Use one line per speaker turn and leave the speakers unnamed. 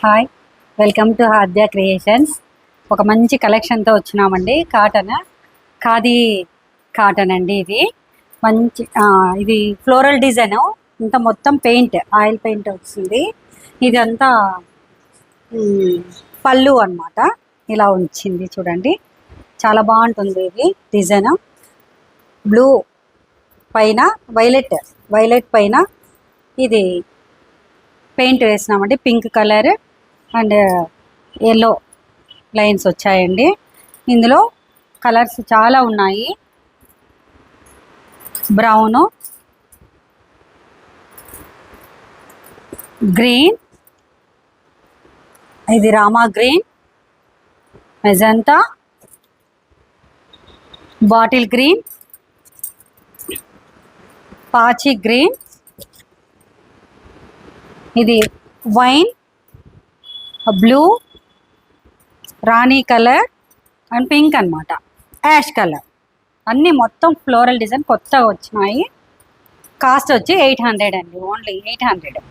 Hi, welcome to Aadya creations. ఒక మంచి కలెక్షన్తో వచ్చినామండి. Khadi cotton అండి. ఇది మంచి ఇది ఫ్లోరల్ డిజైన్. ఇంత మొత్తం పెయింట్, ఆయిల్ పెయింట్ వస్తుంది. ఇదంతా పళ్ళు అన్నమాట. ఇలా వచ్చింది చూడండి, చాలా బాగుంటుంది. ఇది డిజైన్ బ్లూ పైన వైలెట్ పైన ఇది పెయింట్ వేసినామండి. Pink colour and yellow lines వచ్చాయండి. ఇందులో కలర్స్ చాలా ఉన్నాయి. బ్రౌను, గ్రీన్, ఇది రామా గ్రీన్, మెజంతా, బాటిల్ గ్రీన్, పాచి గ్రీన్, ఇది వైన్, బ్లూ, రాణి కలర్ అండ్ పింక్ అన్నమాట. యాష్ కలర్ అన్నీ మొత్తం ఫ్లోరల్ డిజైన్ కొత్తగా వచ్చినాయి. కాస్ట్ వచ్చి 800 అండి, ఓన్లీ 800.